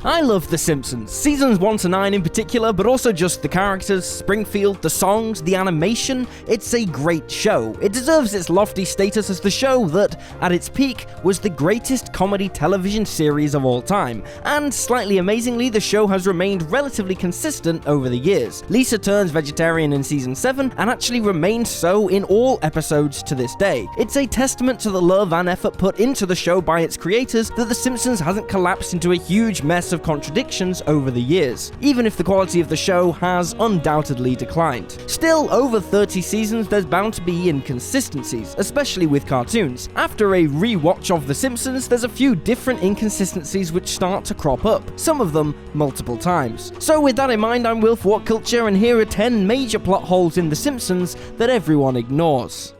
I love The Simpsons, seasons 1 to 9 in particular, but also just the characters, Springfield, the songs, the animation. It's a great show. It deserves its lofty status as the show that, at its peak, was the greatest comedy television series of all time, and slightly amazingly, the show has remained relatively consistent over the years. Lisa turns vegetarian in season 7, and actually remains so in all episodes to this day. It's a testament to the love and effort put into the show by its creators that The Simpsons hasn't collapsed into a huge mess of contradictions over the years, even if the quality of the show has undoubtedly declined. Still, over 30 seasons, there's bound to be inconsistencies, especially with cartoons. After a re-watch of The Simpsons, there's a few different inconsistencies which start to crop up, some of them multiple times. So with that in mind, I'm Will for What Culture, and here are 10 major plot holes in The Simpsons that everyone ignores.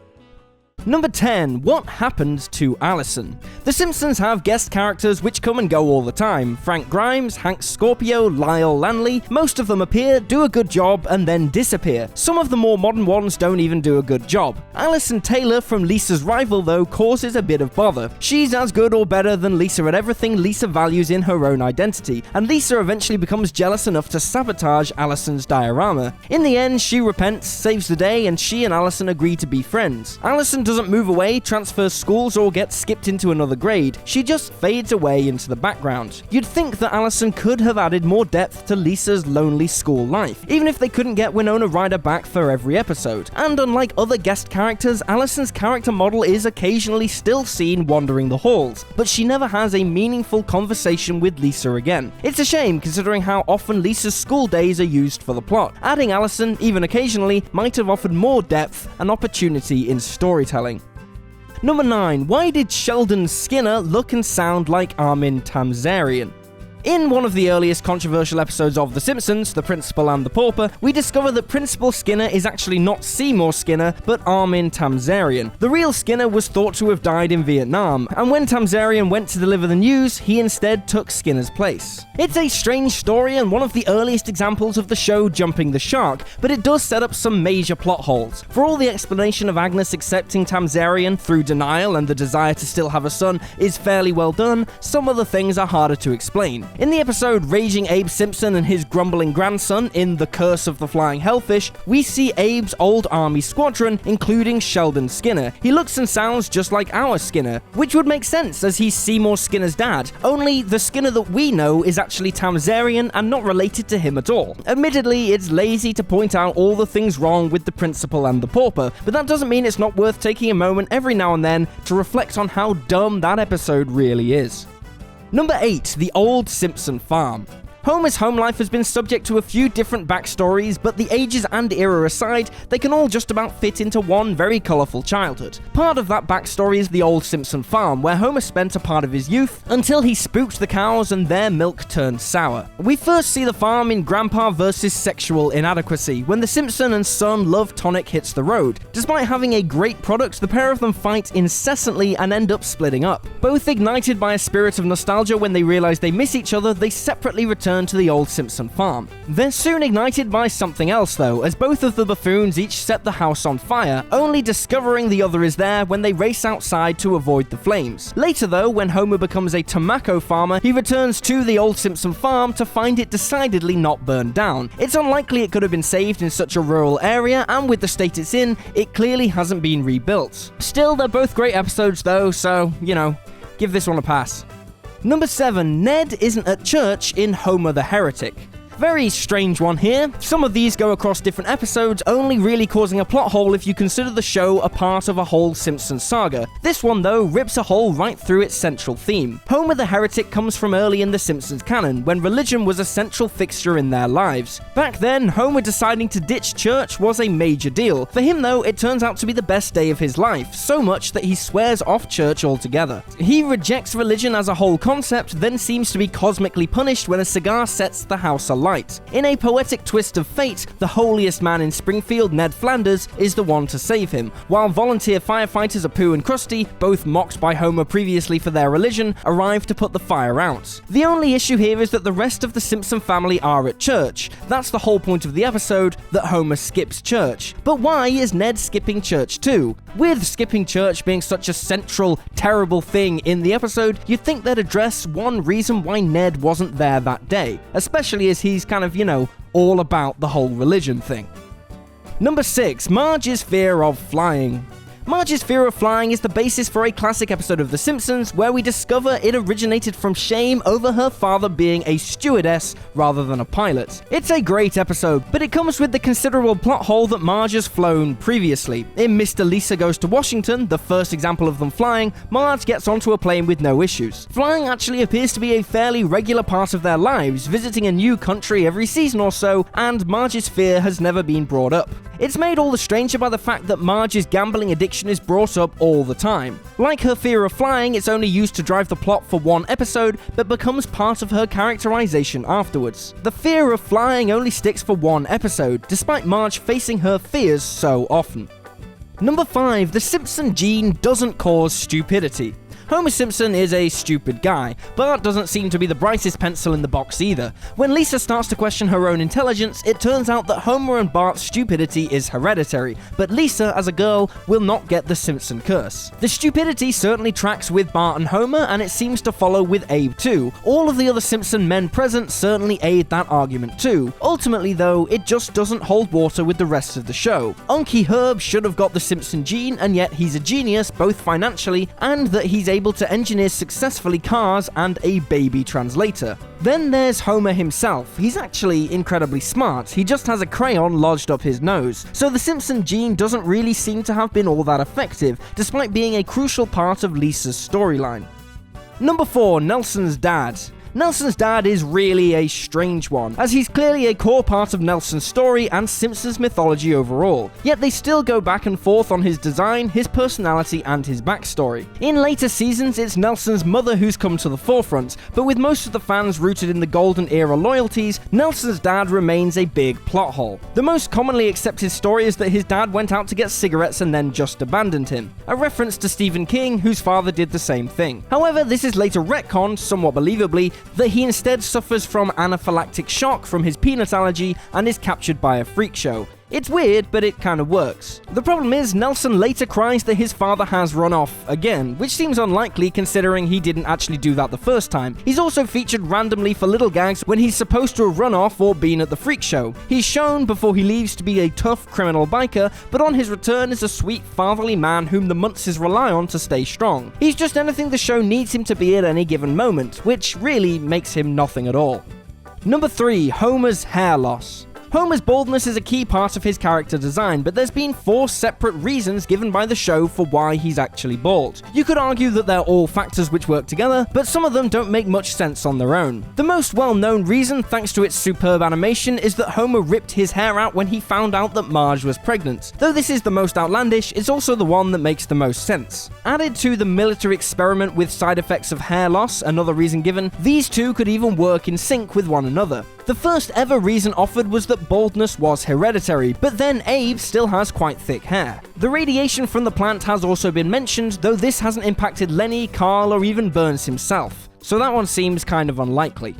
Number 10. What happened to Allison? The Simpsons have guest characters which come and go all the time. Frank Grimes, Hank Scorpio, Lyle Lanley. Most of them appear, do a good job, and then disappear. Some of the more modern ones don't even do a good job. Allison Taylor from Lisa's Rival, though, causes a bit of bother. She's as good or better than Lisa at everything Lisa values in her own identity, and Lisa eventually becomes jealous enough to sabotage Allison's diorama. In the end, she repents, saves the day, and she and Allison agree to be friends. Allison doesn't move away, transfers schools, or get skipped into another grade. She just fades away into the background. You'd think that Allison could have added more depth to Lisa's lonely school life, even if they couldn't get Winona Ryder back for every episode. And unlike other guest characters, Allison's character model is occasionally still seen wandering the halls, but she never has a meaningful conversation with Lisa again. It's a shame considering how often Lisa's school days are used for the plot. Adding Allison, even occasionally, might have offered more depth and opportunity in storytelling. Number 9. Why did Sheldon Skinner look and sound like Armin Tamzarian? In one of the earliest controversial episodes of The Simpsons, The Principal and the Pauper, we discover that Principal Skinner is actually not Seymour Skinner, but Armin Tamzarian. The real Skinner was thought to have died in Vietnam, and when Tamzarian went to deliver the news, he instead took Skinner's place. It's a strange story and one of the earliest examples of the show jumping the shark, but it does set up some major plot holes. For all the explanation of Agnes accepting Tamzarian through denial and the desire to still have a son is fairly well done, some other things are harder to explain. In the episode Raging Abe Simpson and his grumbling grandson in The Curse of the Flying Hellfish, we see Abe's old army squadron, including Sheldon Skinner. He looks and sounds just like our Skinner, which would make sense as he's Seymour Skinner's dad, only the Skinner that we know is actually Tamzarian and not related to him at all. Admittedly, it's lazy to point out all the things wrong with The Principal and the Pauper, but that doesn't mean it's not worth taking a moment every now and then to reflect on how dumb that episode really is. Number 8. The Old Simpson Farm. Homer's home life has been subject to a few different backstories, but the ages and era aside, they can all just about fit into one very colourful childhood. Part of that backstory is the Old Simpson Farm, where Homer spent a part of his youth until he spooked the cows and their milk turned sour. We first see the farm in Grandpa vs. Sexual Inadequacy, when the Simpson and son love tonic hits the road. Despite having a great product, the pair of them fight incessantly and end up splitting up. Both ignited by a spirit of nostalgia when they realize they miss each other, they separately return to the Old Simpson Farm. They're soon ignited by something else though, as both of the buffoons each set the house on fire, only discovering the other is there when they race outside to avoid the flames. Later though, when Homer becomes a tobacco farmer, he returns to the Old Simpson Farm to find it decidedly not burned down. It's unlikely it could have been saved in such a rural area, and with the state it's in, it clearly hasn't been rebuilt. Still, they're both great episodes though, so, give this one a pass. Number 7. Ned isn't at church in Homer the Heretic. Very strange one here. Some of these go across different episodes, only really causing a plot hole if you consider the show a part of a whole Simpsons saga. This one, though, rips a hole right through its central theme. Homer the Heretic comes from early in the Simpsons canon, when religion was a central fixture in their lives. Back then, Homer deciding to ditch church was a major deal. For him, though, it turns out to be the best day of his life, so much that he swears off church altogether. He rejects religion as a whole concept, then seems to be cosmically punished when a cigar sets the house alight. light. In a poetic twist of fate, the holiest man in Springfield, Ned Flanders, is the one to save him, while volunteer firefighters Apu and Krusty, both mocked by Homer previously for their religion, arrive to put the fire out. The only issue here is that the rest of the Simpson family are at church. That's the whole point of the episode, that Homer skips church. But why is Ned skipping church too? With skipping church being such a central, terrible thing in the episode, you'd think they'd address one reason why Ned wasn't there that day, especially as he's kind of, all about the whole religion thing. Number 6, Marge's fear of flying. Marge's fear of flying is the basis for a classic episode of The Simpsons where we discover it originated from shame over her father being a stewardess rather than a pilot. It's a great episode, but it comes with the considerable plot hole that Marge has flown previously. In Mr. Lisa Goes to Washington, the first example of them flying, Marge gets onto a plane with no issues. Flying actually appears to be a fairly regular part of their lives, visiting a new country every season or so, and Marge's fear has never been brought up. It's made all the stranger by the fact that Marge's gambling addiction is brought up all the time. Like her fear of flying, it's only used to drive the plot for one episode, but becomes part of her characterization afterwards. The fear of flying only sticks for one episode, despite Marge facing her fears so often. Number 5, the Simpson gene doesn't cause stupidity. Homer Simpson is a stupid guy. Bart doesn't seem to be the brightest pencil in the box either. When Lisa starts to question her own intelligence, it turns out that Homer and Bart's stupidity is hereditary, but Lisa, as a girl, will not get the Simpson curse. The stupidity certainly tracks with Bart and Homer, and it seems to follow with Abe too. All of the other Simpson men present certainly aid that argument too. Ultimately though, it just doesn't hold water with the rest of the show. Unky Herb should have got the Simpson gene, and yet he's a genius both financially and that he's able to engineer successfully cars and a baby translator. Then there's Homer himself. He's actually incredibly smart, he just has a crayon lodged up his nose. So the Simpson gene doesn't really seem to have been all that effective, despite being a crucial part of Lisa's storyline. Number 4, Nelson's dad. Nelson's dad is really a strange one, as he's clearly a core part of Nelson's story and Simpsons mythology overall, yet they still go back and forth on his design, his personality, and his backstory. In later seasons, it's Nelson's mother who's come to the forefront, but with most of the fans rooted in the golden era loyalties, Nelson's dad remains a big plot hole. The most commonly accepted story is that his dad went out to get cigarettes and then just abandoned him, a reference to Stephen King, whose father did the same thing. However, this is later retconned, somewhat believably, that he instead suffers from anaphylactic shock from his peanut allergy and is captured by a freak show. It's weird, but it kind of works. The problem is, Nelson later cries that his father has run off again, which seems unlikely considering he didn't actually do that the first time. He's also featured randomly for little gags when he's supposed to have run off or been at the freak show. He's shown before he leaves to be a tough criminal biker, but on his return is a sweet fatherly man whom the Muntses rely on to stay strong. He's just anything the show needs him to be at any given moment, which really makes him nothing at all. Number 3, Homer's hair loss. Homer's baldness is a key part of his character design, but there's been 4 separate reasons given by the show for why he's actually bald. You could argue that they're all factors which work together, but some of them don't make much sense on their own. The most well-known reason, thanks to its superb animation, is that Homer ripped his hair out when he found out that Marge was pregnant. Though this is the most outlandish, it's also the one that makes the most sense. Added to the military experiment with side effects of hair loss, another reason given, these two could even work in sync with one another. The first ever reason offered was that baldness was hereditary, but then Abe still has quite thick hair. The radiation from the plant has also been mentioned, though this hasn't impacted Lenny, Carl, or even Burns himself, so that one seems kind of unlikely.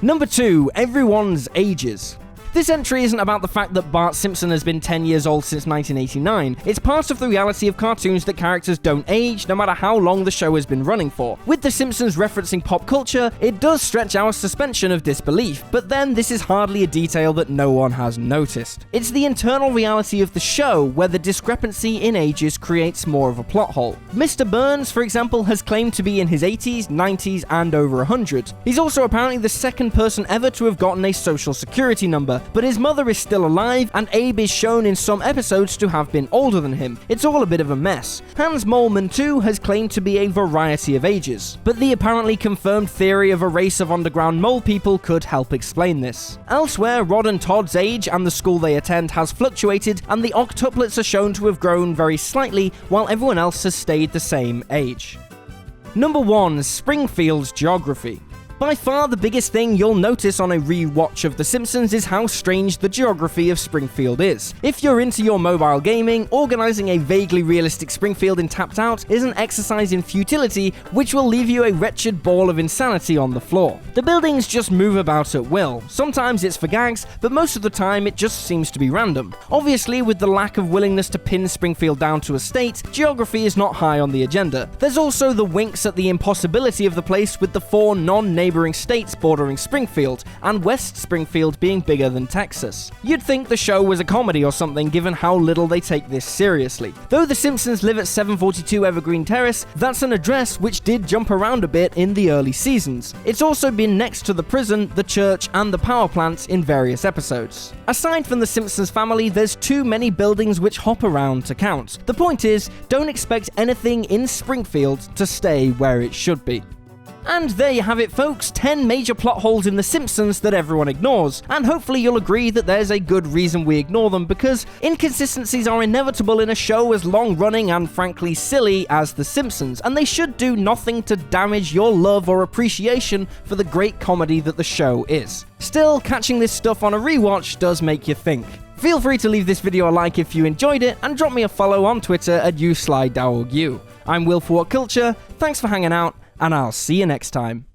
Number 2, everyone's ages. This entry isn't about the fact that Bart Simpson has been 10 years old since 1989. It's part of the reality of cartoons that characters don't age, no matter how long the show has been running for. With The Simpsons referencing pop culture, it does stretch our suspension of disbelief, but then this is hardly a detail that no one has noticed. It's the internal reality of the show where the discrepancy in ages creates more of a plot hole. Mr. Burns, for example, has claimed to be in his 80s, 90s, and over 100. He's also apparently the second person ever to have gotten a social security number, but his mother is still alive, and Abe is shown in some episodes to have been older than him. It's all a bit of a mess. Hans Moleman too has claimed to be a variety of ages, but the apparently confirmed theory of a race of underground mole people could help explain this. Elsewhere, Rod and Todd's age and the school they attend has fluctuated, and the octuplets are shown to have grown very slightly, while everyone else has stayed the same age. Number 1, Springfield's geography. By far the biggest thing you'll notice on a rewatch of The Simpsons is how strange the geography of Springfield is. If you're into your mobile gaming, organizing a vaguely realistic Springfield in Tapped Out is an exercise in futility which will leave you a wretched ball of insanity on the floor. The buildings just move about at will. Sometimes it's for gags, but most of the time it just seems to be random. Obviously, with the lack of willingness to pin Springfield down to a state, geography is not high on the agenda. There's also the winks at the impossibility of the place with the 4 non-neighboring states bordering Springfield, and West Springfield being bigger than Texas. You'd think the show was a comedy or something given how little they take this seriously. Though the Simpsons live at 742 Evergreen Terrace, that's an address which did jump around a bit in the early seasons. It's also been next to the prison, the church, and the power plants in various episodes. Aside from the Simpsons family, there's too many buildings which hop around to count. The point is, don't expect anything in Springfield to stay where it should be. And there you have it, folks, 10 major plot holes in The Simpsons that everyone ignores, and hopefully you'll agree that there's a good reason we ignore them, because inconsistencies are inevitable in a show as long-running and frankly silly as The Simpsons, and they should do nothing to damage your love or appreciation for the great comedy that the show is. Still, catching this stuff on a rewatch does make you think. Feel free to leave this video a like if you enjoyed it, and drop me a follow on Twitter at @YouSlyDowogU. I'm Will for What Culture, thanks for hanging out, and I'll see you next time.